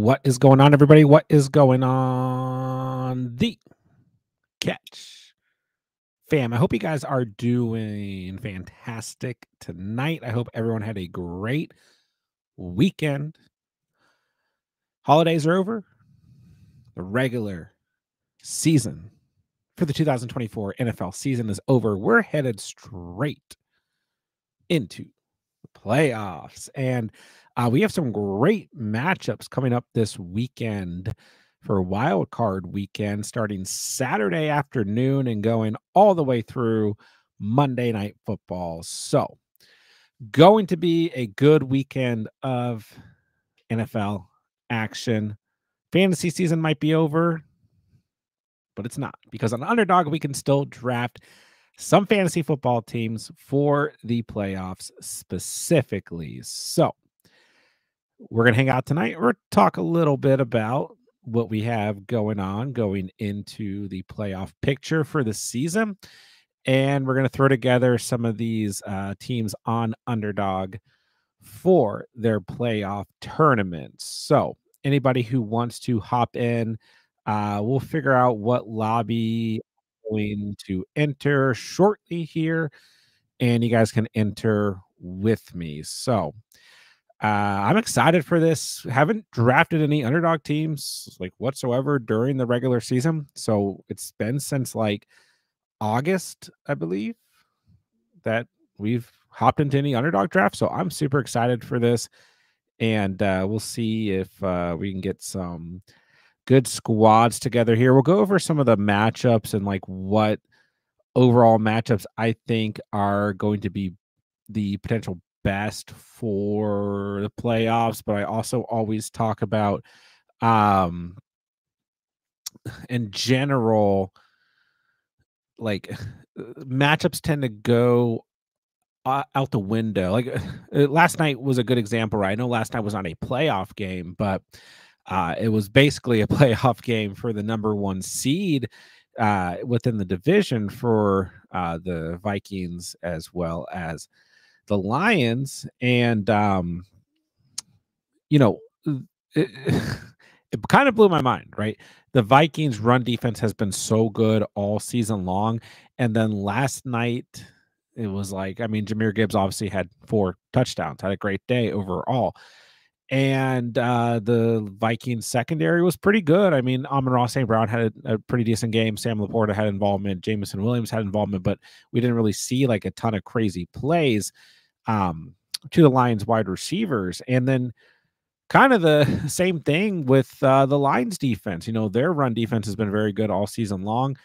What is going on, everybody? What is going on? The Catch fam. I hope you guys are doing fantastic tonight. I hope everyone had a great weekend. Holidays are over. The regular season for the 2024 NFL season is over. We're headed straight into the playoffs. And we have some great matchups coming up this weekend for Wild Card weekend, starting Saturday afternoon and going all the way through Monday Night Football. So, going to be a good weekend of NFL action. Fantasy season might be over, but it's not, because on Underdog, we can still draft some fantasy football teams for the playoffs specifically. So, we're going to hang out tonight. We're talk a little bit about what we have going on going into the playoff picture for the season. And we're going to throw together some of these teams on Underdog for their playoff tournaments. So anybody who wants to hop in, we'll figure out what lobby I'm going to enter shortly here, and you guys can enter with me. So I'm excited for this. Haven't drafted any Underdog teams like whatsoever during the regular season. So it's been since like August, I believe, that we've hopped into any Underdog draft. So I'm super excited for this. And we'll see if we can get some good squads together here. We'll go over some of the matchups and like what overall matchups I think are going to be the potential best for the playoffs, but I also always talk about in general, like matchups tend to go out the window. Like last night was a good example, right? I know last night was not a playoff game, but it was basically a playoff game for the number one seed within the division for the Vikings as well as the Lions. And you know, it, it kind of blew my mind, right? The Vikings run defense has been so good all season long. And then last night, it was like, I mean, Jahmyr Gibbs obviously had 4 touchdowns, had a great day overall. And the Vikings secondary was pretty good. I mean, Amon-Ra St. Brown had a pretty decent game. Sam Laporta had involvement. Jameson Williams had involvement, but we didn't really see like a ton of crazy plays to the Lions wide receivers. And then kind of the same thing with the Lions defense. You know, their run defense has been very good all season long.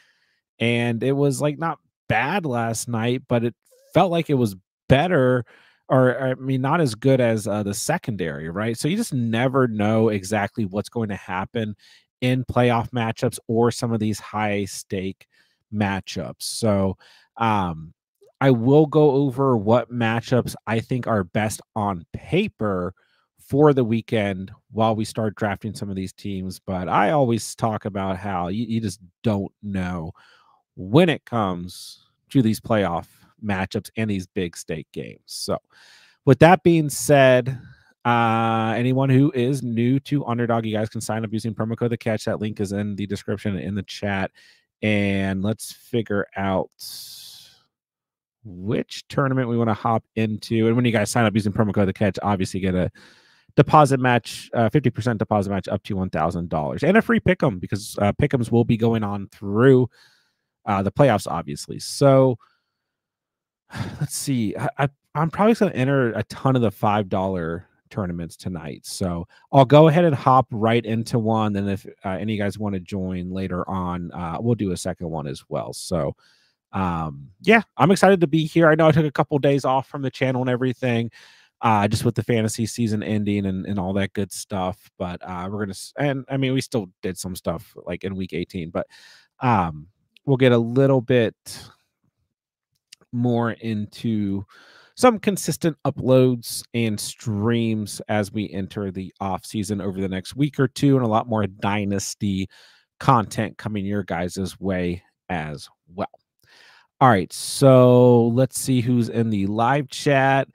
And it was like not bad last night, but it felt like it was better, or I mean, not as good as the secondary, right? So you just never know exactly what's going to happen in playoff matchups or some of these high stake matchups. So I will go over what matchups I think are best on paper for the weekend while we start drafting some of these teams. But I always talk about how you just don't know when it comes to these playoff matchups and these big stake games. So with that being said, anyone who is new to Underdog, you guys can sign up using promo code The Catch. That link is in the description and in the chat. And let's figure out which tournament we want to hop into. And when you guys sign up using promo code The Catch, obviously get a deposit match, 50% deposit match up to $1,000 and a free pick 'em, because pick 'ems will be going on through the playoffs, obviously. So let's see. I'm probably going to enter a ton of the $5 tournaments tonight. So I'll go ahead and hop right into one. And if any of you guys want to join later on, we'll do a second one as well. So yeah, I'm excited to be here. I know I took a couple days off from the channel and everything, just with the fantasy season ending and all that good stuff. But we're going to, and I mean, we still did some stuff like in week 18, but we'll get a little bit more into some consistent uploads and streams as we enter the off season over the next week or two, and a lot more dynasty content coming your guys' way as well. All right, so let's see who's in the live chat.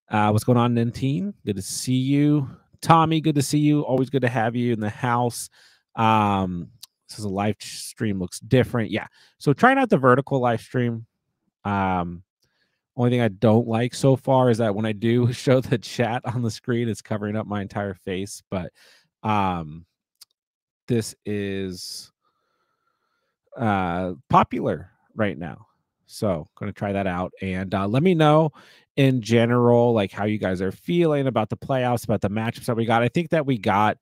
What's going on, Nintine? Good to see you. Tommy, good to see you. Always good to have you in the house. This is a live stream, looks different. Yeah. So try not the vertical live stream. Only thing I don't like so far is that when I do show the chat on the screen, it's covering up my entire face. But this is popular right now. So going to try that out. And let me know in general, like how you guys are feeling about the playoffs, about the matchups that we got. I think that we got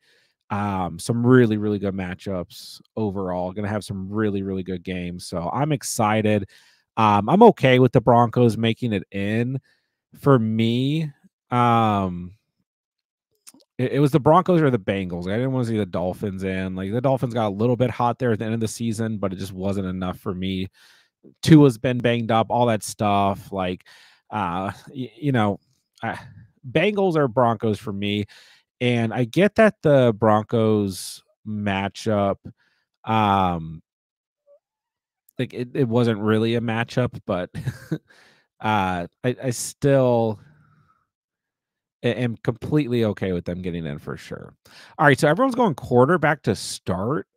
some really, really good matchups overall. Going to have some really, really good games. So I'm excited. I'm okay with the Broncos making it in. For me, it was the Broncos or the Bengals. I didn't want to see the Dolphins in. Like the Dolphins got a little bit hot there at the end of the season, but it just wasn't enough for me. Tua's been banged up, all that stuff. Like, Bengals or Broncos for me. And I get that the Broncos matchup, like it wasn't really a matchup, but I still am completely okay with them getting in for sure. All right, so everyone's going quarterback to start.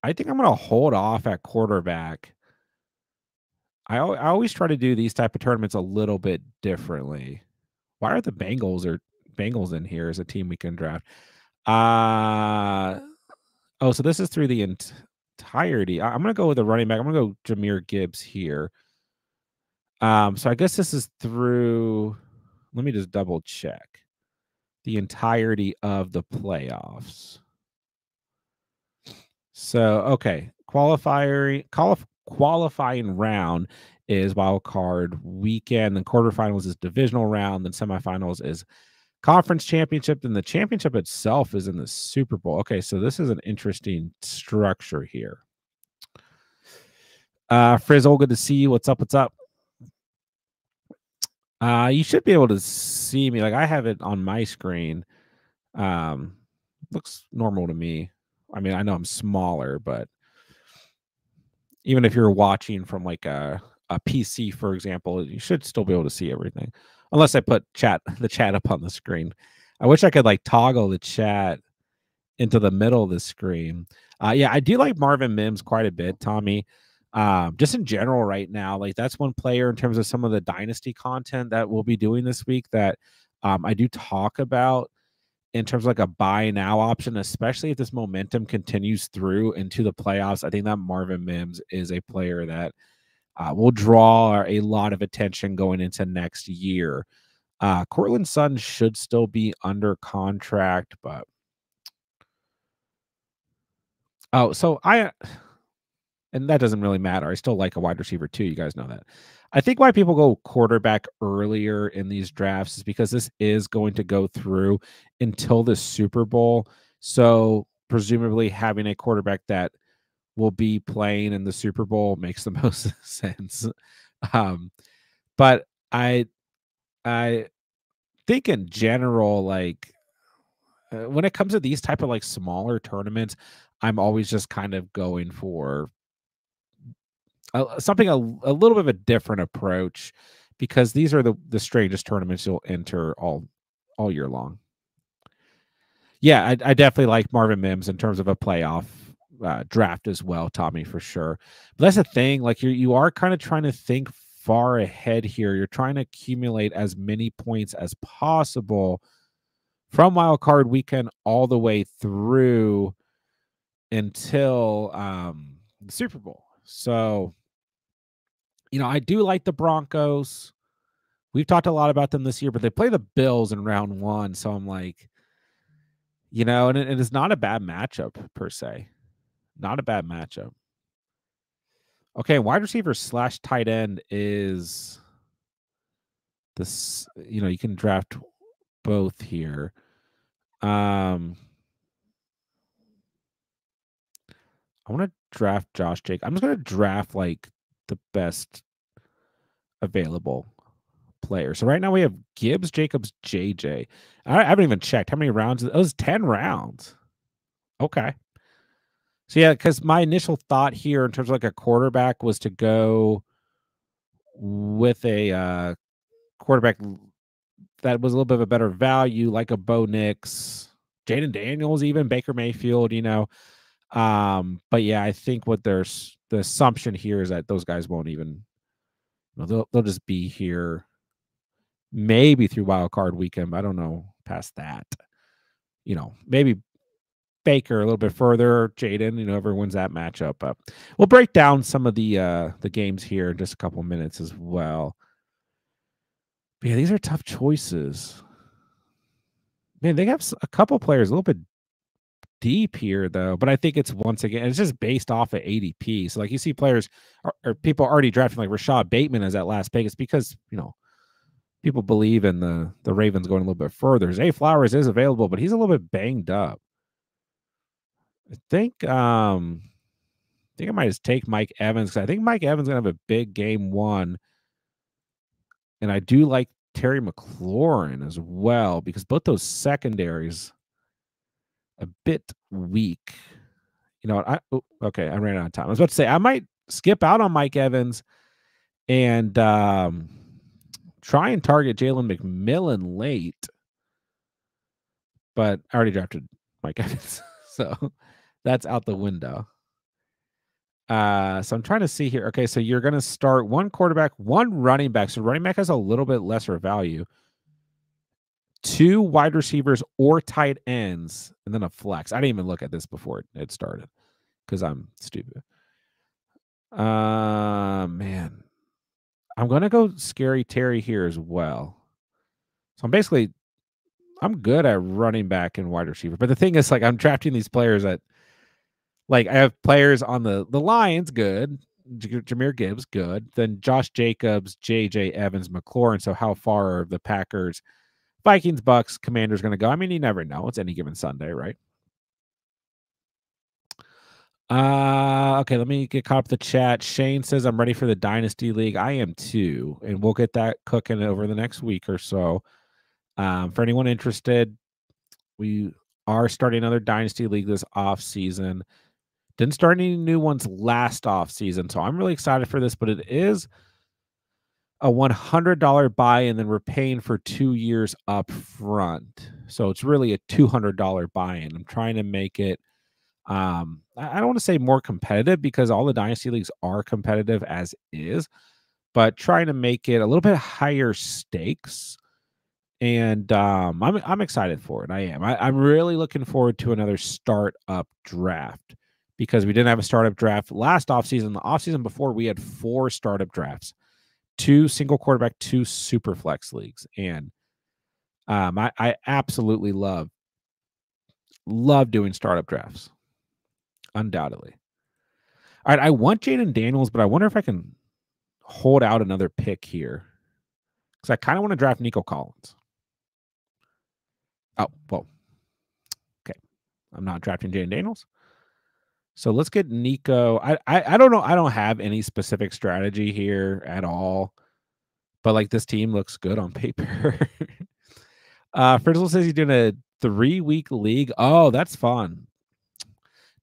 I think I'm going to hold off at quarterback. I always try to do these type of tournaments a little bit differently. Why are the Bengals in here as a team we can draft? So this is through the entirety. I'm going to go with a running back. I'm going to go Jahmyr Gibbs here. So I guess this is through. Let me just double check the entirety of the playoffs. So, okay. Qualifying round is wild card weekend. Then quarterfinals is divisional round. Then semifinals is conference championship. Then the championship itself is in the Super Bowl. Okay, so this is an interesting structure here. Frizzle, good to see you. What's up? What's up? You should be able to see me. Like I have it on my screen. Looks normal to me. I mean, I know I'm smaller, but even if you're watching from like a PC, for example, you should still be able to see everything. Unless I put the chat up on the screen. I wish I could like toggle the chat into the middle of the screen. Yeah, I do like Marvin Mims quite a bit, Tommy. Just in general right now, like that's one player in terms of some of the dynasty content that we'll be doing this week that I do talk about in terms of like a buy now option, especially if this momentum continues through into the playoffs. I think that Marvin Mims is a player that will draw a lot of attention going into next year. Cortland Sutton should still be under contract, but and that doesn't really matter. I still like a wide receiver too. You guys know that. I think why people go quarterback earlier in these drafts is because this is going to go through until the Super Bowl. So presumably having a quarterback that will be playing in the Super Bowl makes the most sense. But I think in general, like when it comes to these type of like smaller tournaments, I'm always just kind of going for something a little bit of a different approach because these are the strangest tournaments you'll enter all year long. Yeah, I definitely like Marvin Mims in terms of a playoff draft as well, Tommy, for sure. But that's the thing, like you are kind of trying to think far ahead here. You're trying to accumulate as many points as possible from wild card weekend all the way through until the Super Bowl. So I do like the Broncos. We've talked a lot about them this year, but they play the Bills in round one. So I'm like, and it is not a bad matchup per se. Not a bad matchup. Okay, wide receiver / tight end is this, you can draft both here. I want to draft Josh Jacobs. I'm just going to draft like the best available player. So right now we have Gibbs, Jacobs, JJ. I haven't even checked how many rounds. It was 10 rounds. Okay. So yeah, because my initial thought here in terms of like a quarterback was to go with a quarterback that was a little bit of a better value, like a Bo Nix, Jaden Daniels, even Baker Mayfield, But yeah, I think what there's the assumption here is that those guys won't even, they'll just be here maybe through wild card weekend. I don't know past that. Maybe Baker a little bit further, Jaden, everyone's that matchup. But we'll break down some of the games here in just a couple minutes as well. But yeah, these are tough choices. Man, they have a couple players a little bit deep here, though. But I think it's once again, it's just based off of ADP. So like you see players or people already drafting like Rashad Bateman as that last pick. It's because people believe in the Ravens going a little bit further. Zay Flowers is available, but he's a little bit banged up. I think I might just take Mike Evans because I think Mike Evans gonna have a big game one. And I do like Terry McLaurin as well because both those secondaries a bit weak. Okay, I ran out of time. I was about to say I might skip out on Mike Evans and try and target Jalen McMillan late, but I already drafted Mike Evans, so that's out the window. So I'm trying to see here. Okay, so you're going to start one quarterback, one running back. So running back has a little bit lesser value. 2 wide receivers or tight ends, and then a flex. I didn't even look at this before it started because I'm stupid. Man, I'm going to go Scary Terry here as well. So I'm good at running back and wide receiver. But the thing is, like, I'm drafting these players that, like, I have players on the Lions, good. Jahmyr Gibbs, good. Then Josh Jacobs, J.J. Evans, McLaurin. So how far are the Packers, Vikings, Bucks, Commanders going to go? I mean, you never know. It's any given Sunday, right? Okay, let me get caught up the chat. Shane says I'm ready for the Dynasty League. I am too, and we'll get that cooking over the next week or so. For anyone interested, we are starting another Dynasty League this off season. Didn't start any new ones last off season, so I'm really excited for this. But it is a $100 buy, and then we're paying for 2 years up front. So it's really a $200 buy-in. I'm trying to make it. I don't want to say more competitive because all the Dynasty Leagues are competitive as is, but trying to make it a little bit higher stakes. And I'm excited for it. I am. I'm really looking forward to another startup draft because we didn't have a startup draft last offseason. The offseason before, we had 4 startup drafts, 2 single quarterback, 2 super flex leagues. And I absolutely love doing startup drafts. Undoubtedly. All right, I want Jaden Daniels, but I wonder if I can hold out another pick here because I kind of want to draft Nico Collins. Oh, well, okay. I'm not drafting Jaden Daniels. So let's get Nico. I don't know. I don't have any specific strategy here at all, but like this team looks good on paper. Frizzle says he's doing a 3-week league. Oh, that's fun.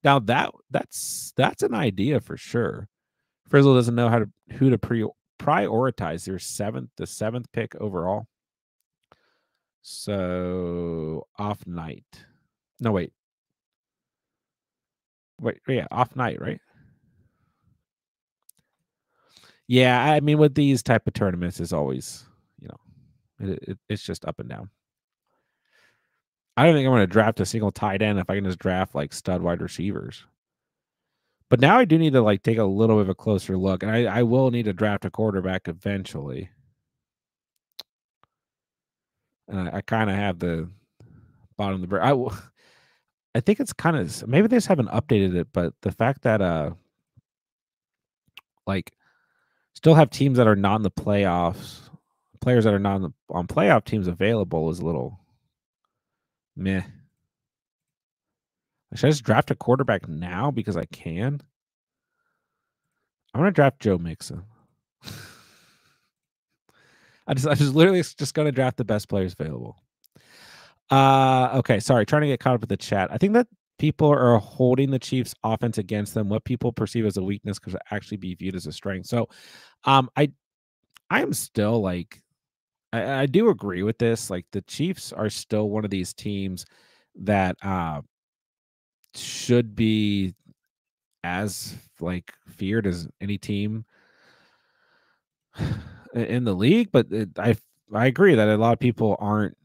Now that's an idea for sure. Frizzle doesn't know who to prioritize their the seventh pick overall. So off night. No, wait, yeah, off night, right? Yeah, I mean, with these type of tournaments, is always, it's just up and down. I don't think I'm going to draft a single tight end if I can just draft like stud wide receivers. But now I do need to like take a little bit of a closer look, and I will need to draft a quarterback eventually. And I kind of have the bottom of the bird. I think it's kind of, maybe they just haven't updated it, but the fact that like still have teams that are not in the playoffs, players that are not on playoff teams available is a little meh. Should I just draft a quarterback now because I can? I'm gonna draft Joe Mixon. I just literally just gonna draft the best players available. Okay, sorry, trying to get caught up with the chat. I think that people are holding the Chiefs' offense against them. What people perceive as a weakness could actually be viewed as a strength. So, I am still like I do agree with this. Like the Chiefs are still one of these teams that should be as like feared as any team in the league, but I agree that a lot of people aren't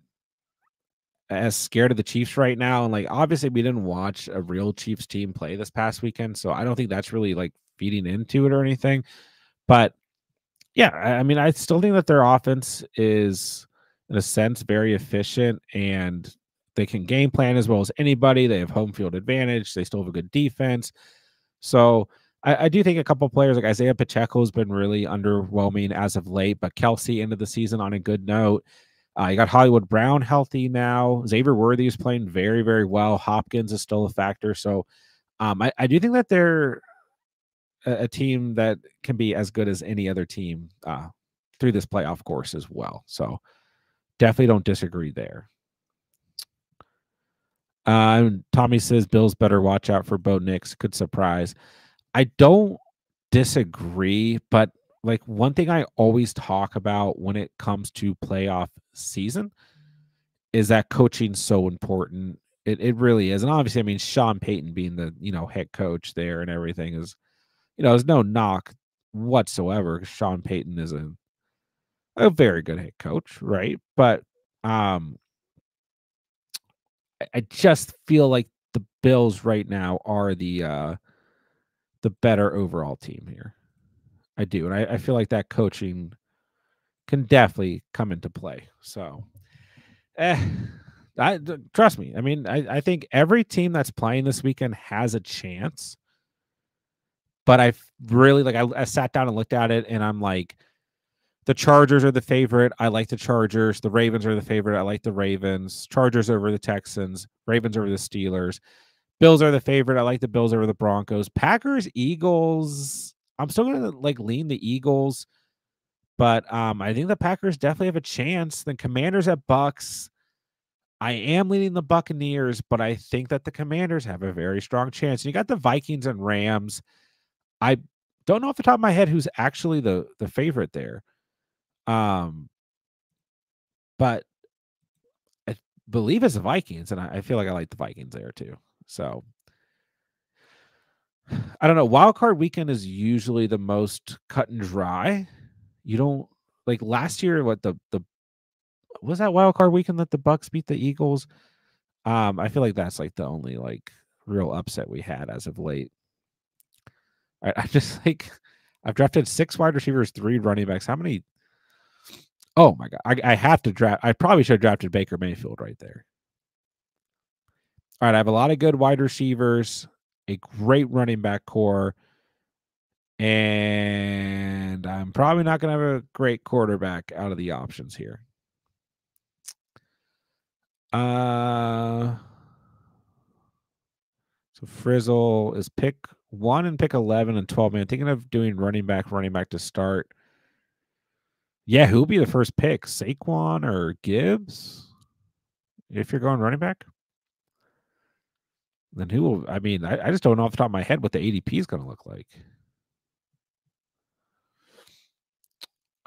as scared of the Chiefs right now. And like obviously we didn't watch a real Chiefs team play this past weekend, so I don't think that's really like feeding into it or anything. But yeah, I mean, I still think that their offense is in a sense very efficient and they can game plan as well as anybody. They have home field advantage. They still have a good defense. So I do think a couple players like Isaiah Pacheco has been really underwhelming as of late, but Kelsey ended the season on a good note. You got Hollywood Brown healthy now. Xavier Worthy is playing very, very well. Hopkins is still a factor. So I do think that they're a team that can be as good as any other team through this playoff course as well. So definitely don't disagree there. Tommy says Bills better watch out for Bo Nix. Could surprise. I don't disagree, but like one thing I always talk about when it comes to playoff season is that coaching's so important. It really is. And obviously, I mean, Sean Payton being the, head coach there and everything is, there's no knock whatsoever. Sean Payton is a very good head coach, right? But I just feel like the Bills right now are the better overall team here. I do. And I feel like that coaching can definitely come into play. So Eh, trust me. I mean, I think every team that's playing this weekend has a chance. But I really like. I sat down and looked at it, and I'm like, the Chargers are the favorite. I like the Chargers. The Ravens are the favorite. I like the Ravens. Chargers over the Texans. Ravens over the Steelers. Bills are the favorite. I like the Bills over the Broncos. Packers, Eagles. I'm still gonna like lean the Eagles, but I think the Packers definitely have a chance. Then Commanders at Bucks. I am leading the Buccaneers, but I think that the Commanders have a very strong chance. And you got the Vikings and Rams. I don't know off the top of my head who's actually the favorite there. Um, but I believe it's the Vikings, and I feel like I like the Vikings there too. So I don't know. Wild card weekend is usually the most cut and dry. You don't like last year. What the was that wild card weekend that the Bucks beat the Eagles? I feel like that's like the only like real upset we had as of late. I just like I've drafted 6 wide receivers, 3 running backs. How many? Oh my god! I have to draft. I probably should have drafted Baker Mayfield right there. All right, I have a lot of good wide receivers, a great running back core, and I'm probably not going to have a great quarterback out of the options here. So Frizzle is pick 1 and pick 11 and 12. Man, thinking of doing running back to start. Yeah, who would be the first pick? Saquon or Gibbs? If you're going running back? Then who will I mean, I just don't know off the top of my head what the ADP is gonna look like.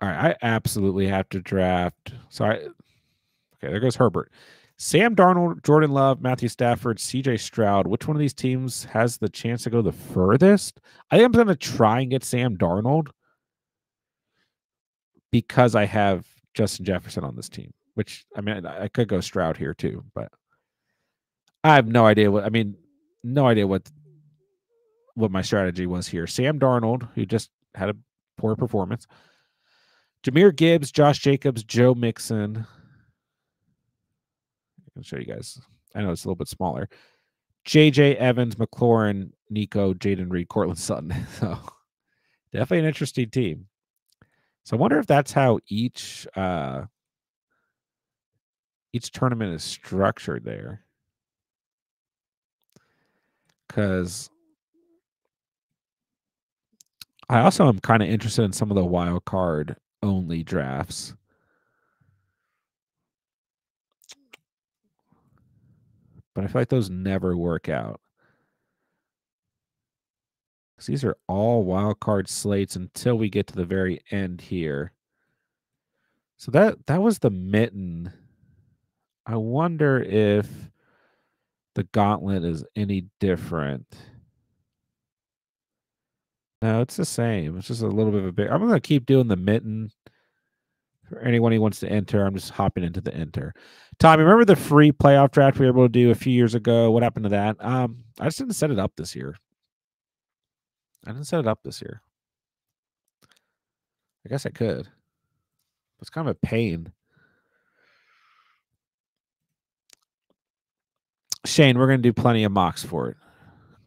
All right, I absolutely have to draft. Okay, there goes Herbert. Sam Darnold, Jordan Love, Matthew Stafford, CJ Stroud. Which one of these teams has the chance to go the furthest? I think I'm gonna try and get Sam Darnold because I have Justin Jefferson on this team. Which I mean, I could go Stroud here too, but I have no idea no idea what my strategy was here. Sam Darnold, who just had a poor performance. Jahmyr Gibbs, Josh Jacobs, Joe Mixon. I can show you guys. I know it's a little bit smaller. JJ Evans, McLaurin, Nico, Jaden Reed, Cortland Sutton. So definitely an interesting team. So I wonder if that's how each tournament is structured there. Because I also am kind of interested in some of the wild card only drafts. But I feel like those never work out. Because these are all wild card slates until we get to the very end here. So that was the mitten. I wonder if the gauntlet is any different. No, it's the same. It's just a little bit of a big. I'm gonna keep doing the mitten for anyone who wants to enter. I'm just hopping into the enter. Tommy, remember the free playoff draft we were able to do a few years ago? What happened to that? I just didn't set it up this year. I didn't set it up this year. I guess I could. It's kind of a pain. Shane, we're gonna do plenty of mocks for it.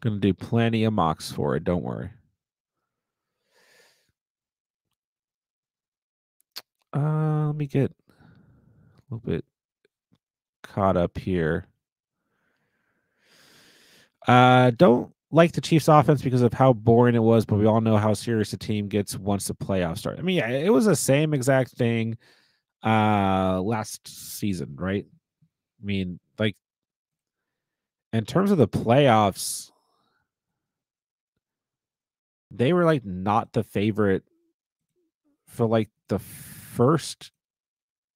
Gonna do plenty of mocks for it. Don't worry. Let me get a little bit caught up here. Don't like the Chiefs offense because of how boring it was, but we all know how serious the team gets once the playoffs start. I mean, yeah, it was the same exact thing last season, right? I mean, like in terms of the playoffs, they were like not the favorite for like the first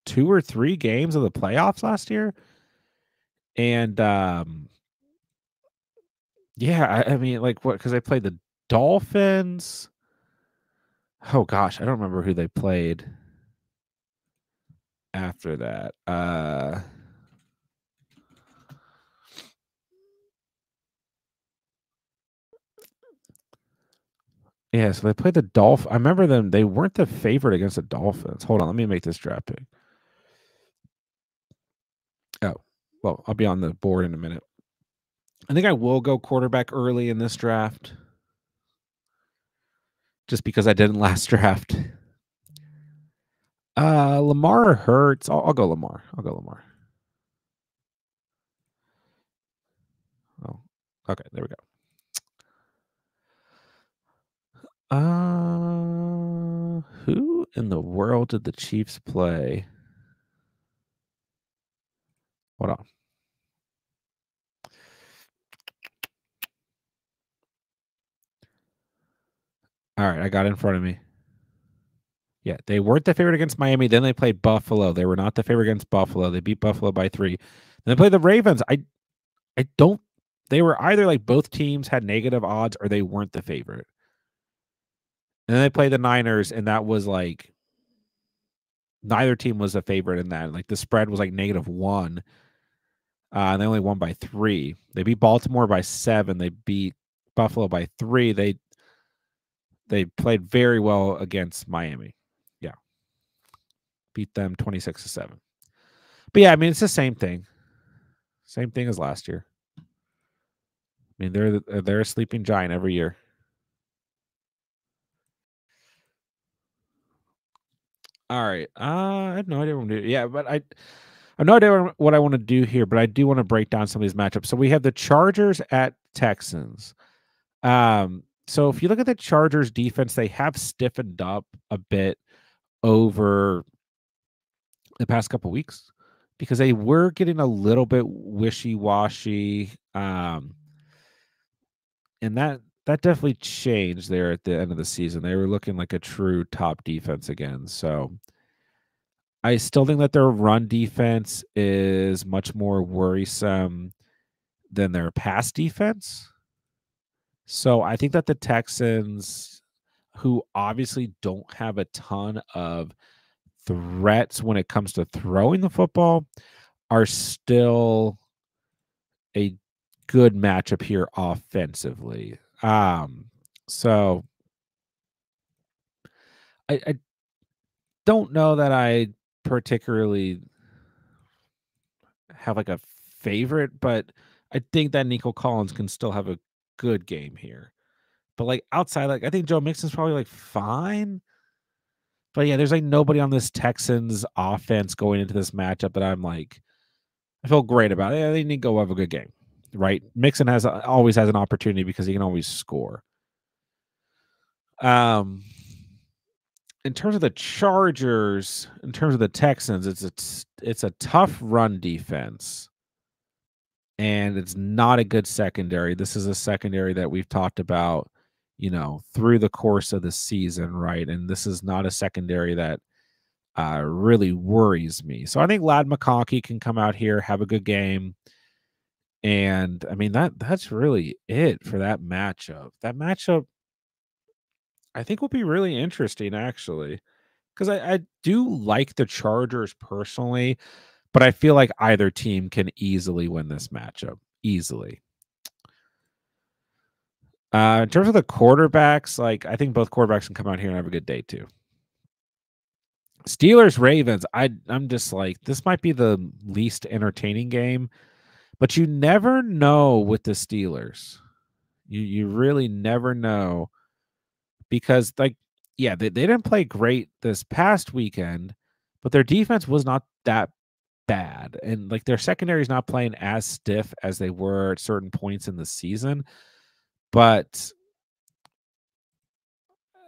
2 or 3 games of the playoffs last year. And yeah, I mean, like what? Because they played the Dolphins. Oh gosh, I don't remember who they played after that. Yeah, so they played the Dolph. I remember them. They weren't the favorite against the Dolphins. Hold on, let me make this draft pick. Oh, well, I'll be on the board in a minute. I think I will go quarterback early in this draft, just because I didn't last draft. Lamar or Hurts. I'll go Lamar. I'll go Lamar. Oh, okay, there we go. Who in the world did the Chiefs play? Hold on. All right, I got it in front of me. Yeah, they weren't the favorite against Miami. Then they played Buffalo. They were not the favorite against Buffalo. They beat Buffalo by 3. Then they played the Ravens. I don't. They were either like both teams had negative odds or they weren't the favorite. And then they played the Niners, and that was like neither team was a favorite in that. Like the spread was like -1. And they only won by 3. They beat Baltimore by 7. They beat Buffalo by 3. They played very well against Miami. Yeah. Beat them 26-7. But yeah, I mean, it's the same thing. Same thing as last year. I mean, they're a sleeping giant every year. All right. I have no idea what I'm doing. Yeah, but I have no idea what I want to do here, but I do want to break down some of these matchups. So we have the Chargers at Texans. So if you look at the Chargers defense, they have stiffened up a bit over the past couple weeks because they were getting a little bit wishy-washy. And that definitely changed there at the end of the season. They were looking like a true top defense again. So I still think that their run defense is much more worrisome than their pass defense. So I think that the Texans, who obviously don't have a ton of threats when it comes to throwing the football, are still a good matchup here offensively. So I don't know that I particularly have like a favorite, but I think that Nico Collins can still have a good game here. But like outside, like I think Joe Mixon's probably like fine. But yeah, there's like nobody on this Texans offense going into this matchup that I'm like, I feel great about it. Yeah, they need to go have a good game, right? Mixon always has an opportunity because he can always score. In terms of the Chargers, in terms of the Texans, it's a tough run defense, and it's not a good secondary. This is a secondary that we've talked about, through the course of the season, right? And this is not a secondary that really worries me. So I think Ladd McConkey can come out here, have a good game. And I mean that's really it for that matchup. That matchup I think will be really interesting actually. Because I do like the Chargers personally, but I feel like either team can easily win this matchup. Easily. In terms of the quarterbacks, like I think both quarterbacks can come out here and have a good day too. Steelers Ravens, I'm just like this might be the least entertaining game, but you never know with the Steelers. You really never know because like yeah, they didn't play great this past weekend, but their defense was not that bad. And like their secondary is not playing as stiff as they were at certain points in the season. But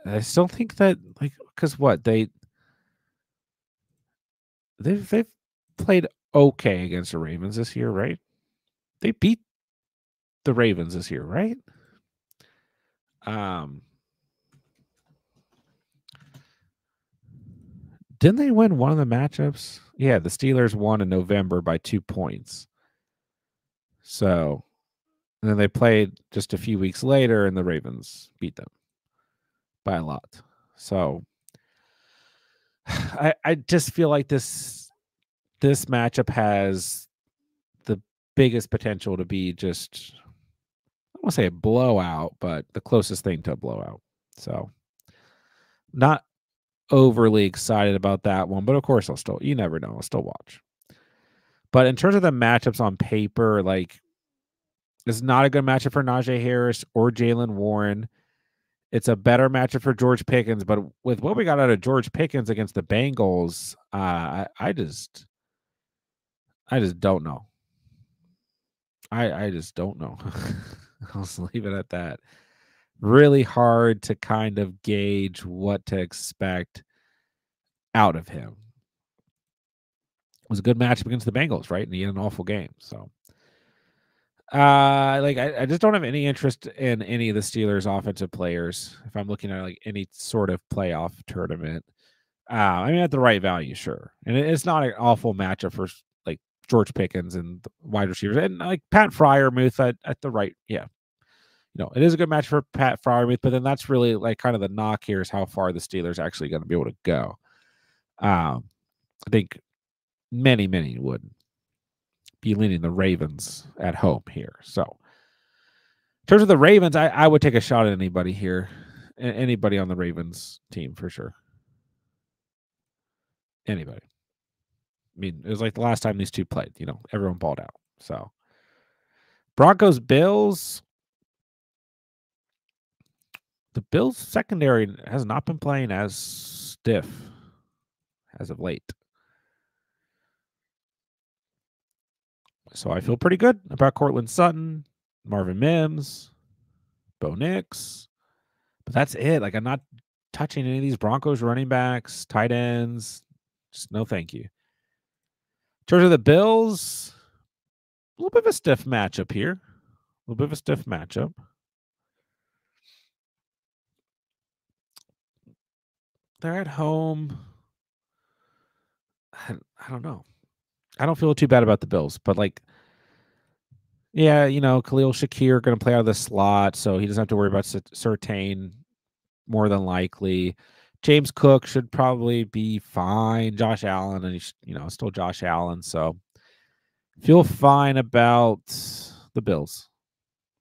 I still think that like because what they've played okay against the Ravens this year, right? They beat the Ravens this year, right? Um, didn't they win one of the matchups? Yeah, the Steelers won in November by 2 points. So, and then they played just a few weeks later, and the Ravens beat them by a lot. So, I just feel like this matchup has the biggest potential to be just I don't want to say a blowout, but the closest thing to a blowout. So, not overly excited about that one, but of course I'll still you never know, I'll still watch. But in terms of the matchups on paper, like it's not a good matchup for Najee Harris or Jalen Warren. It's a better matchup for George Pickens, but with what we got out of George Pickens against the Bengals, I just don't know. I just don't know. I'll just leave it at that. Really hard to kind of gauge what to expect out of him. It was a good matchup against the Bengals, right? And he had an awful game. So like I just don't have any interest in any of the Steelers offensive players if I'm looking at like any sort of playoff tournament. I mean at the right value, sure. And it's not an awful matchup for like George Pickens and the wide receivers and like Pat Fryermuth at the right, yeah. It is a good match for Pat Fryermuth, but then that's really like kind of the knock here is how far the Steelers actually going to be able to go. I think many would be leaning the Ravens at home here. So, in terms of the Ravens, I would take a shot at anybody here, anybody on the Ravens team for sure. Anybody. I mean, it was like the last time these two played. Everyone balled out. So, Broncos Bills. The Bills secondary has not been playing as stiff as of late. So I feel pretty good about Cortland Sutton, Marvin Mims, Bo Nix. But that's it. Like I'm not touching any of these Broncos running backs, tight ends. Just no thank you. In terms of the Bills, a little bit of a stiff matchup here. A little bit of a stiff matchup. They're at home. I don't know. I don't feel too bad about the Bills, but like, yeah, Khalil Shakir going to play out of the slot, so he doesn't have to worry about Surtain more than likely. James Cook should probably be fine. Josh Allen, and he's still Josh Allen, so feel fine about the Bills.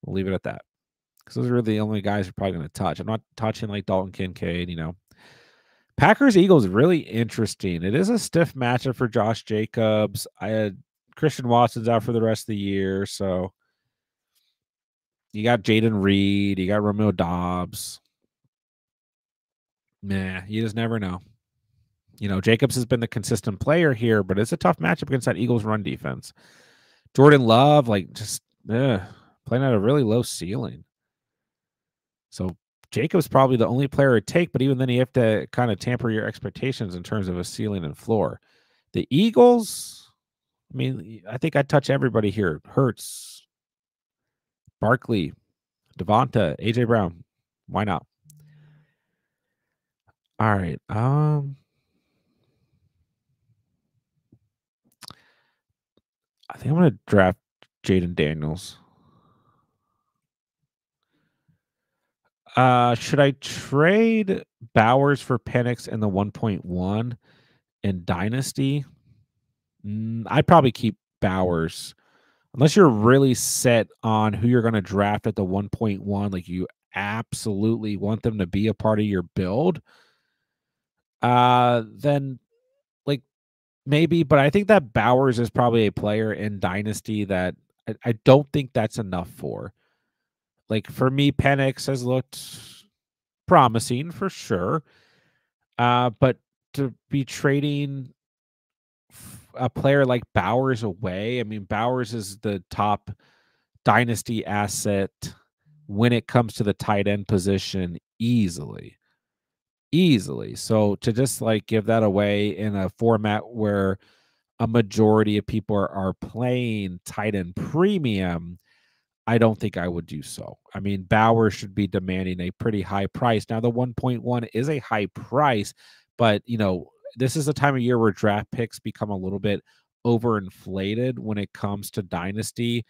We'll leave it at that because those are the only guys we're probably going to touch. I'm not touching like Dalton Kincaid. Packers Eagles really interesting. It is a stiff matchup for Josh Jacobs. I had Christian Watson's out for the rest of the year, so you got Jaden Reed, you got Romeo Dobbs. Nah, you just never know. Jacobs has been the consistent player here, but it's a tough matchup against that Eagles run defense. Jordan Love, like just playing at a really low ceiling. So Jacobs probably the only player to take, but even then you have to kind of tamper your expectations in terms of a ceiling and floor. The Eagles, I mean, I think I'd touch everybody here. Hurts, Barkley, Devonta, AJ Brown. Why not? All right. I think I'm going to draft Jaden Daniels. Should I trade Bowers for Penix in the 1.1 in Dynasty? I'd probably keep Bowers. Unless you're really set on who you're going to draft at the 1.1, like you absolutely want them to be a part of your build, then like maybe, but I think that Bowers is probably a player in Dynasty that I don't think that's enough for. Like for me, Penix has looked promising for sure. But to be trading a player like Bowers away, I mean, Bowers is the top dynasty asset when it comes to the tight end position easily. Easily. So to just like give that away in a format where a majority of people are playing tight end premium, I don't think I would do so. I mean, Bauer should be demanding a pretty high price. Now, the 1.1 is a high price, but this is the time of year where draft picks become a little bit overinflated when it comes to dynasty.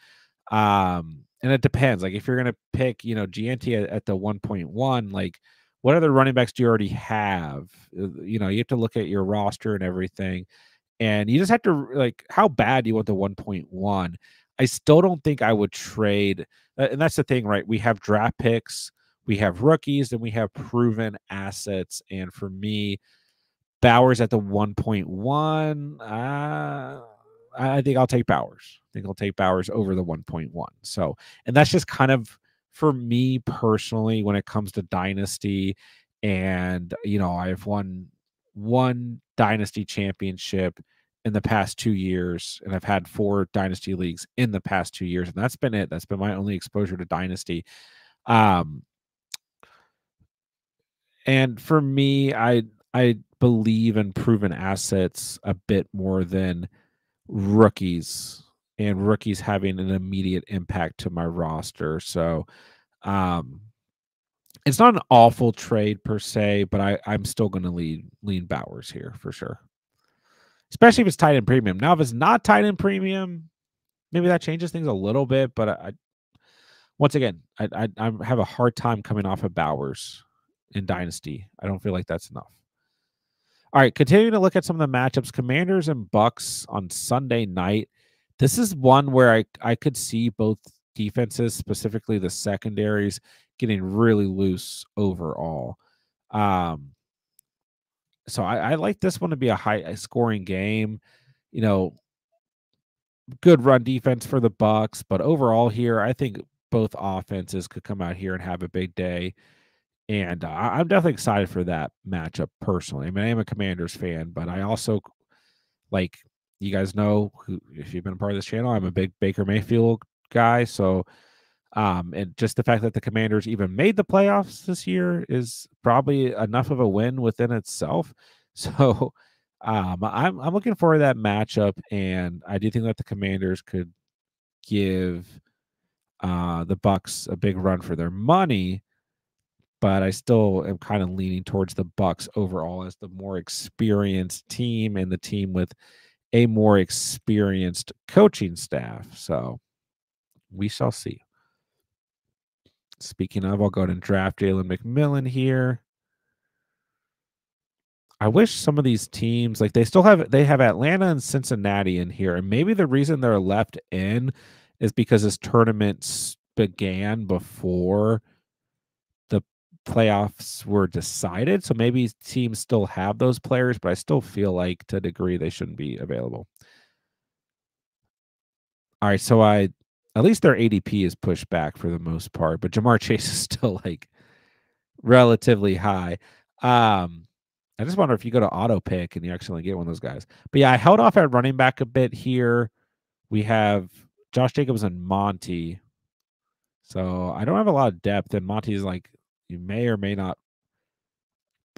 And it depends. Like if you're gonna pick, GNT at the 1.1, like what other running backs do you already have? You have to look at your roster and everything. And you just have to like how bad do you want the 1.1? I still don't think I would trade. And that's the thing, right? We have draft picks, we have rookies, and we have proven assets. And for me, Bowers at the 1.1, I think I'll take Bowers. I think I'll take Bowers over the 1.1. So, and that's just kind of for me personally when it comes to dynasty. And, I've won one dynasty championship in the past 2 years, and I've had 4 dynasty leagues in the past 2 years, and that's been it. That's been my only exposure to dynasty. Um, and for me, I believe in proven assets a bit more than rookies, and rookies having an immediate impact to my roster. So, um, it's not an awful trade per se, but I'm still going to lean Bowers here for sure, especially if it's tight end premium. Now, if it's not tight end premium, maybe that changes things a little bit. But once again, I have a hard time coming off of Bowers in Dynasty. I don't feel like that's enough. All right, continuing to look at some of the matchups, Commanders and Bucks on Sunday night. This is one where I could see both defenses, specifically the secondaries, getting really loose overall. So I like this one to be a high scoring game. You know, good run defense for the Bucks, but overall here, I think both offenses could come out here and have a big day. And I'm definitely excited for that matchup personally. I mean, I am a Commanders fan, but I also like you guys know who if you've been a part of this channel, I'm a big Baker Mayfield guy. So and just the fact that the Commanders even made the playoffs this year is probably enough of a win within itself. So I'm looking forward to that matchup, and I do think that the Commanders could give the Bucks a big run for their money, but I still am kind of leaning towards the Bucks overall as the more experienced team and the team with a more experienced coaching staff. So we shall see. Speaking of, I'll go ahead and draft Jalen McMillan here. I wish some of these teams like they have Atlanta and Cincinnati in here, and maybe the reason they're left in is because this tournament began before the playoffs were decided. So maybe teams still have those players, but I still feel like to a degree they shouldn't be available. All right, so at least their ADP is pushed back for the most part, but Jamar Chase is still like relatively high. I just wonder if you go to auto pick and you actually get one of those guys. But yeah, I held off at running back a bit here. We have Josh Jacobs and Monty. So I don't have a lot of depth, and Monty's like you may or may not.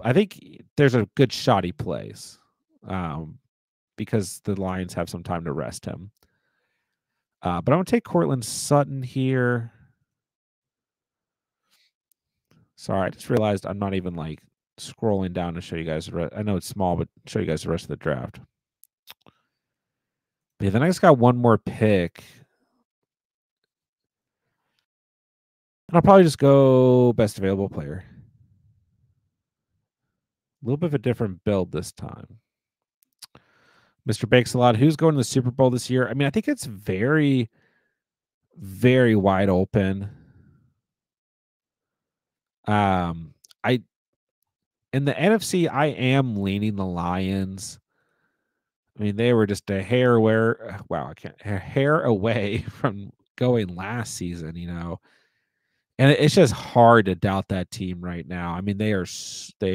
I think there's a good shot he plays because the Lions have some time to rest him. But I'm going to take Cortland Sutton here. Sorry, I just realized I'm not even like scrolling down to show you guys. I know it's small, but show you guys the rest of the draft. But then I just got one more pick. And I'll probably just go best available player. A little bit of a different build this time. Mr. Bakes a lot. Who's going to the Super Bowl this year? I mean, I think it's very, very wide open. I in the NFC, I am leaning the Lions. I mean, they were just a hair away. Wow, I can't a hair away from going last season. And it's just hard to doubt that team right now. I mean, they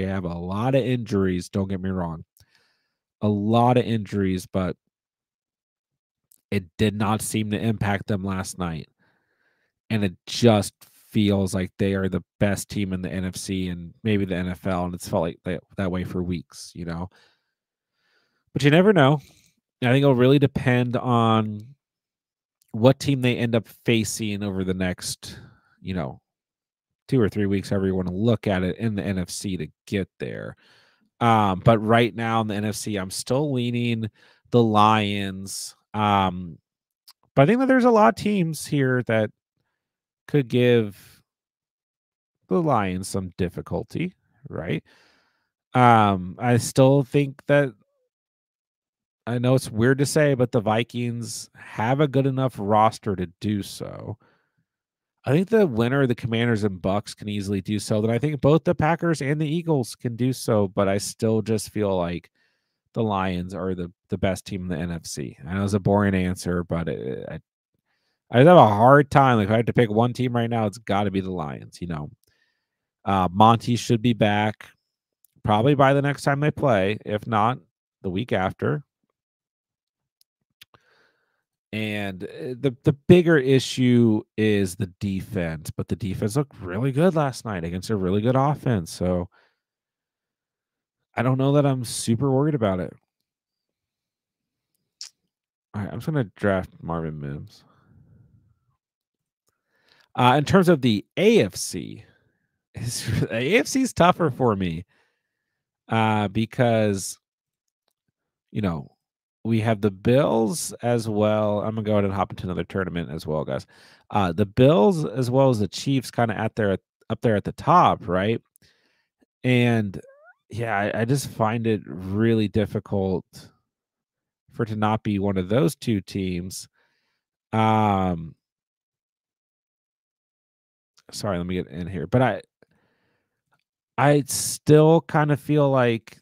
have a lot of injuries. Don't get me wrong, a lot of injuries, but it did not seem to impact them last night. And it just feels like they are the best team in the NFC and maybe the NFL, and it's felt like that way for weeks. But you never know. I think it'll really depend on what team they end up facing over the next, 2 or 3 weeks, however you want to look at it in the NFC to get there. But right now in the NFC, I'm still leaning the Lions. But I think that there's a lot of teams here that could give the Lions some difficulty, right? I still think that I know it's weird to say, but the Vikings have a good enough roster to do so. I think the winner of the Commanders and Bucks can easily do so. Then I think both the Packers and the Eagles can do so, but I still just feel like the Lions are the best team in the NFC. I know it's a boring answer, but I have a hard time. Like if I had to pick one team right now, it's got to be the Lions. Monty should be back probably by the next time they play, if not the week after. And the bigger issue is the defense, but the defense looked really good last night against a really good offense. So I don't know that I'm super worried about it. All right, I'm just gonna draft Marvin Mims. In terms of the AFC, the AFC is tougher for me because you know we have the Bills as well. I'm gonna go ahead and hop into another tournament as well, guys. The Bills as well as the Chiefs, kind of up there at the top, right? And yeah, I just find it really difficult for it to not be one of those two teams. Um, Sorry, let me get in here, but I still kind of feel like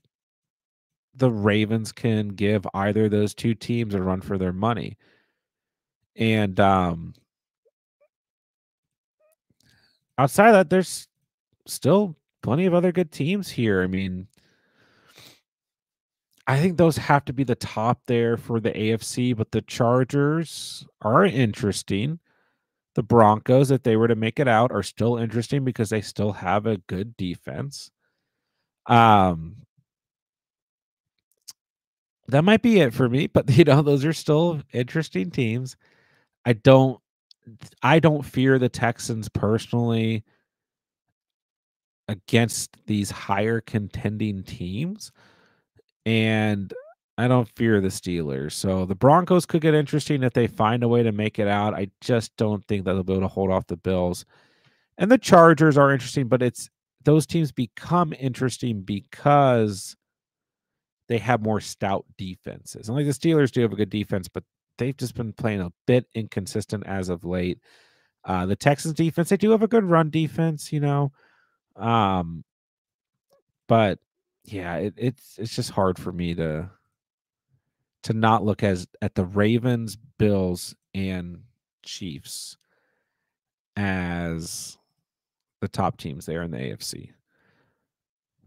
the Ravens can give either of those two teams a run for their money. And outside of that, there's still plenty of other good teams here. I mean, I think those have to be the top there for the AFC, but the Chargers are interesting. The Broncos, if they were to make it out, are still interesting because they still have a good defense. Um, that might be it for me, but those are still interesting teams. I don't I don't fear the Texans personally against these higher contending teams, and I don't fear the Steelers. So the Broncos could get interesting if they find a way to make it out. I just don't think that they'll be able to hold off the Bills. And the Chargers are interesting, but it's those teams become interesting because they have more stout defenses. And like the Steelers do have a good defense, but they've just been playing a bit inconsistent as of late. The Texans defense, they do have a good run defense. Um, but yeah, it's just hard for me to not look at the Ravens, Bills, and Chiefs as the top teams there in the AFC.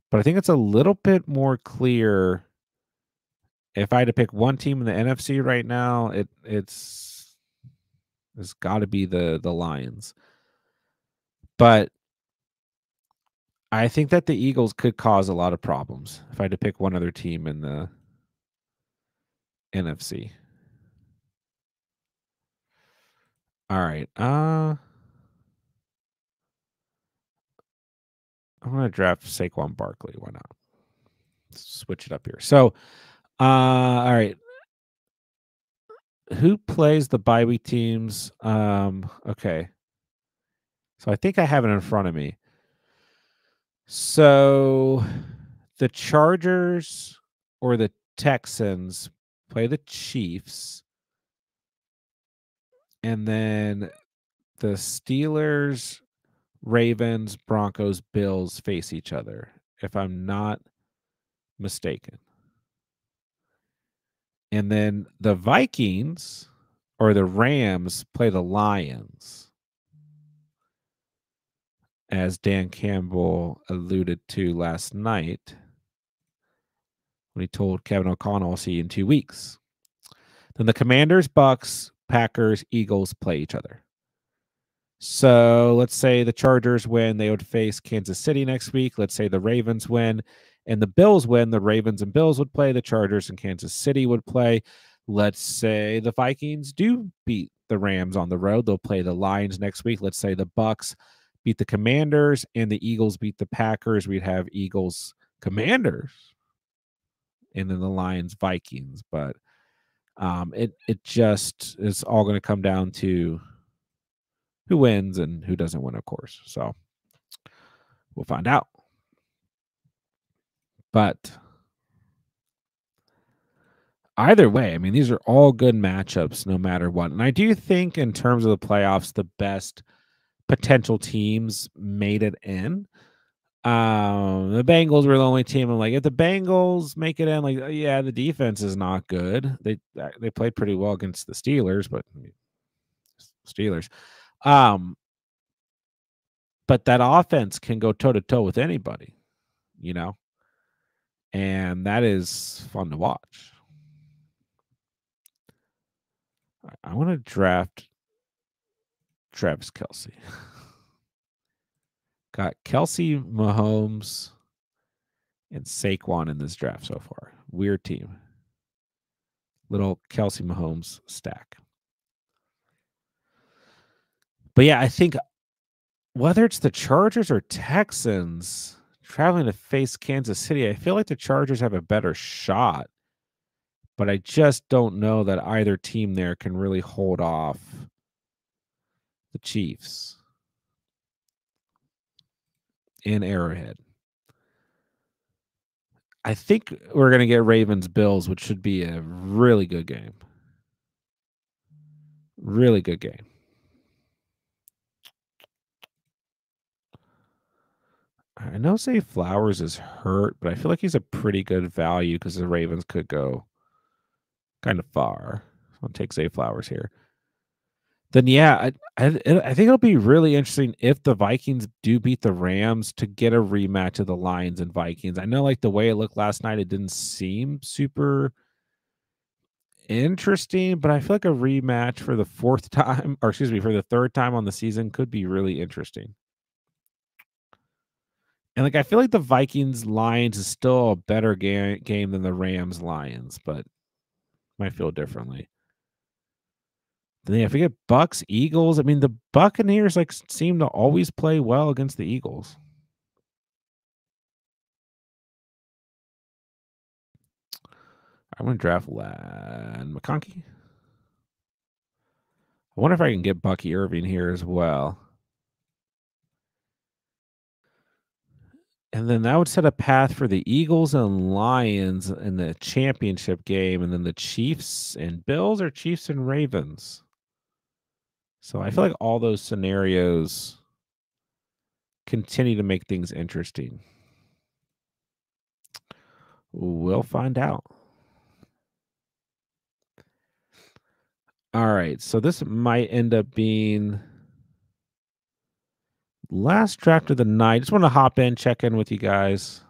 But I think it's a little bit more clear. If I had to pick one team in the NFC right now, it's got to be the Lions. But I think that the Eagles could cause a lot of problems if I had to pick one other team in the NFC. All right. I'm gonna draft Saquon Barkley. Why not? Switch it up here. So all right. who plays the bye week teams? Okay. So I think I have it in front of me. So the Chargers or the Texans play the Chiefs, and then the Steelers, Ravens, Broncos, Bills face each other, if I'm not mistaken. And then the Vikings or the Rams play the Lions, as Dan Campbell alluded to last night when he told Kevin O'Connell, I'll see you in 2 weeks. Then the Commanders, Bucks, Packers, Eagles play each other. So let's say the Chargers win, they would face Kansas City next week. Let's say the Ravens win and the Bills win, the Ravens and Bills would play, the Chargers and Kansas City would play. Let's say the Vikings do beat the Rams on the road, they'll play the Lions next week. Let's say the Bucks beat the Commanders and the Eagles beat the Packers. We'd have Eagles, Commanders, and then the Lions, Vikings. But it just is all going to come down to who wins and who doesn't win, of course. So we'll find out. But either way, I mean, these are all good matchups no matter what. And I do think in terms of the playoffs, the best potential teams made it in. The Bengals were the only team. I'm like, if the Bengals make it in, like, yeah, the defense is not good. They played pretty well against the Steelers, but Steelers. But that offense can go toe to toe with anybody, you know, and that is fun to watch. I want to draft Travis Kelce. Got Kelce, Mahomes, and Saquon in this draft so far. Weird team. Little Kelce Mahomes stack. But yeah, I think whether it's the Chargers or Texans traveling to face Kansas City, I feel like the Chargers have a better shot. But I just don't know that either team there can really hold off the Chiefs in Arrowhead. I think we're going to get Ravens Bills, which should be a really good game. Really good game. I know Zay Flowers is hurt, but I feel like he's a pretty good value because the Ravens could go kind of far. I'll take Zay Flowers here. Then, yeah, I think it'll be really interesting if the Vikings do beat the Rams to get a rematch of the Lions and Vikings. I know, like, the way it looked last night, it didn't seem super interesting, but I feel like a rematch for the fourth time, or excuse me, for the third time on the season could be really interesting. And, like, I feel like the Vikings Lions is still a better game than the Rams Lions, but might feel differently. Then if we get Bucks Eagles, I mean the Buccaneers like seem to always play well against the Eagles. I'm gonna draft Ladd McConkey. I wonder if I can get Bucky Irving here as well. And then that would set a path for the Eagles and Lions in the championship game, and then the Chiefs and Bills or Chiefs and Ravens. So I feel like all those scenarios continue to make things interesting. We'll find out. All right, so this might end up being last draft of the night. Just want to hop in, check in with you guys.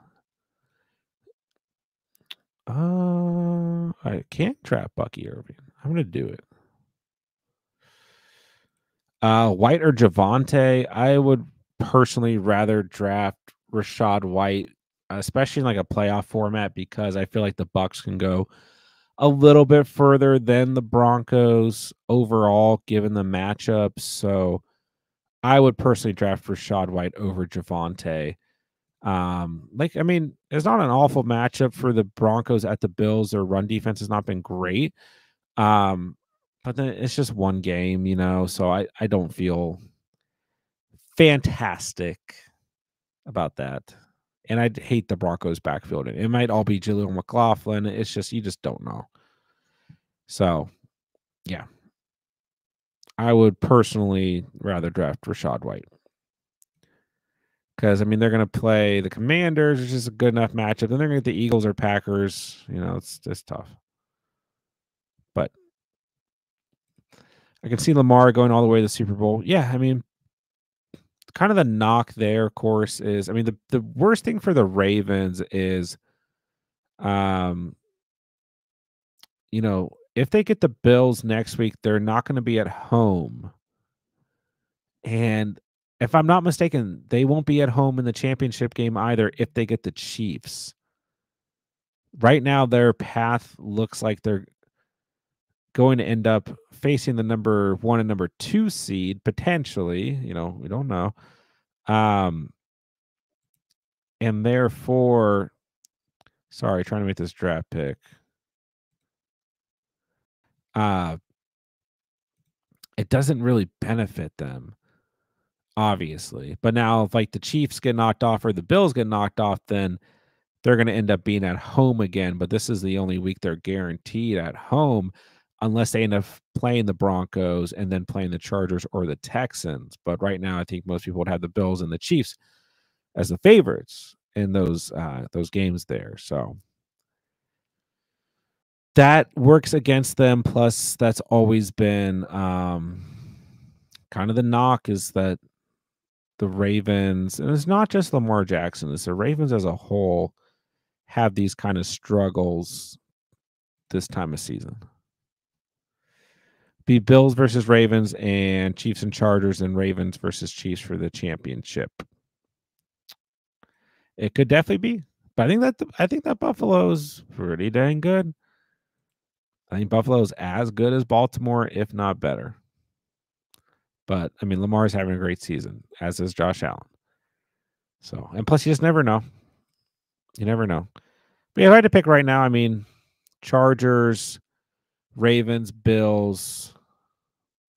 I can't draft Bucky Irving. I'm gonna do it. White or Javonte? I would personally rather draft Rashad White, especially in like a playoff format, because I feel like the Bucks can go a little bit further than the Broncos overall, given the matchups. So I would personally draft Rashad White over Javonte. Like, I mean, it's not an awful matchup for the Broncos at the Bills. Their run defense has not been great. But then it's just one game, so I don't feel fantastic about that. And I hate the Broncos backfield. It might all be Jaleel McLaughlin. It's just you just don't know. So yeah, I would personally rather draft Rashad White. Because they're gonna play the Commanders, which is a good enough matchup. Then they're gonna get the Eagles or Packers. It's just tough. But I can see Lamar going all the way to the Super Bowl. Yeah, kind of the knock there, of course, is the worst thing for the Ravens is, um, if they get the Bills next week, they're not going to be at home, and if I'm not mistaken, they won't be at home in the championship game either. If they get the Chiefs, right now their path looks like they're going to end up facing the number 1 and number 2 seed potentially. We don't know. And therefore, sorry, trying to make this draft pick. Uh, it doesn't really benefit them, obviously. But now, if like the Chiefs get knocked off or the Bills get knocked off, then they're going to end up being at home again. But this is the only week they're guaranteed at home, unless they end up playing the Broncos and then playing the Chargers or the Texans. But right now, I think most people would have the Bills and the Chiefs as the favorites in those games there. So that works against them. Plus, that's always been kind of the knock is that the Ravens, and it's not just Lamar Jackson, it's the Ravens as a whole have these kind of struggles this time of season. Be Bills versus Ravens and Chiefs and Chargers and Ravens versus Chiefs for the championship. It could definitely be, but I think that Buffalo's pretty dang good. I think Buffalo's as good as Baltimore, if not better. But Lamar's having a great season, as is Josh Allen. So, and plus, you just never know. You never know. But yeah, if I had to pick right now, Chargers, Ravens, Bills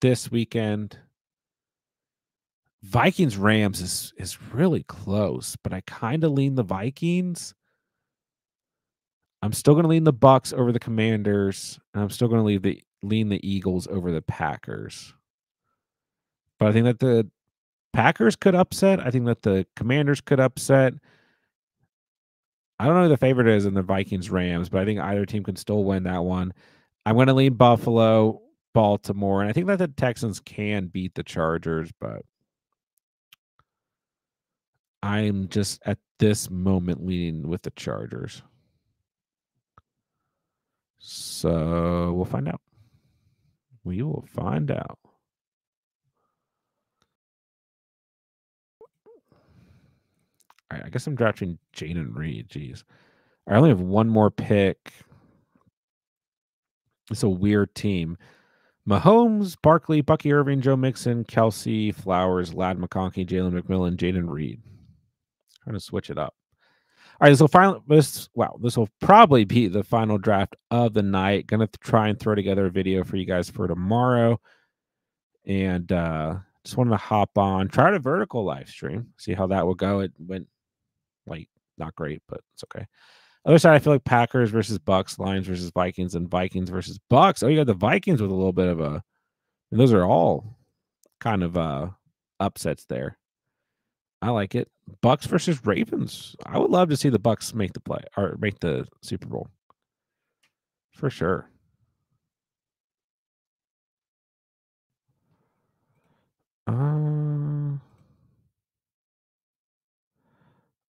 this weekend. Vikings, Rams is really close, but I kind of lean the Vikings. I'm still going to lean the Bucks over the Commanders, and I'm still going to lean the Eagles over the Packers. But I think that the Packers could upset. I think that the Commanders could upset. I don't know who the favorite is in the Vikings Rams, but I think either team can still win that one. I'm going to lean Buffalo, Baltimore, and I think that the Texans can beat the Chargers, but I'm just at this moment leaning with the Chargers. So we'll find out. We will find out. All right, I guess I'm drafting Jaden Reed. Jeez. I only have one more pick. It's a weird team. Mahomes, Barkley, Bucky Irving, Joe Mixon, Kelsey, Flowers, Ladd McConkey, Jalen McMillan, Jaden Reed. Trying to switch it up. All right, this will probably be the final draft of the night. Gonna try and throw together a video for you guys for tomorrow. And just wanted to hop on, try a vertical live stream, see how that will go. It went not great, but it's okay. Other side, I feel like Packers versus Bucks, Lions versus Vikings, and Vikings versus Bucks. Oh, you got the Vikings with a little bit of a. And those are all kind of upsets there. I like it. Bucks versus Ravens. I would love to see the Bucks make the play or make the Super Bowl. For sure.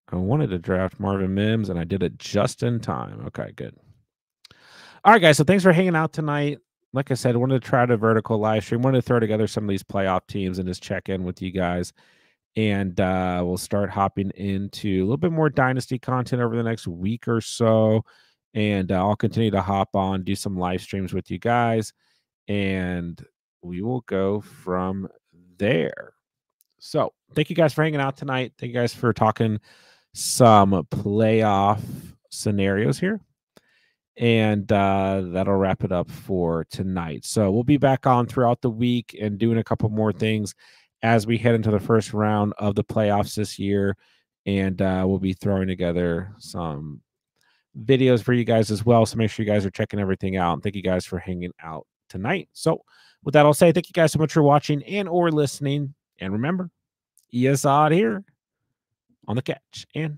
I wanted to draft Marvin Mims, and I did it just in time. Okay, good. All right, guys. So thanks for hanging out tonight. Like I said, I wanted to try to vertical live stream. Wanted to throw together some of these playoff teams and just check in with you guys. And we'll start hopping into a little bit more dynasty content over the next week or so. And I'll continue to hop on, do some live streams with you guys, and we will go from there. So thank you guys for hanging out tonight. Thank you guys for talking some playoff scenarios here. And that'll wrap it up for tonight. So we'll be back on throughout the week and doing a couple more things as we head into the first round of the playoffs this year. And we'll be throwing together some videos for you guys as well. So make sure you guys are checking everything out. And thank you guys for hanging out tonight. So with that, I'll say thank you guys so much for watching and or listening. And remember, ES Odd here on the catch. And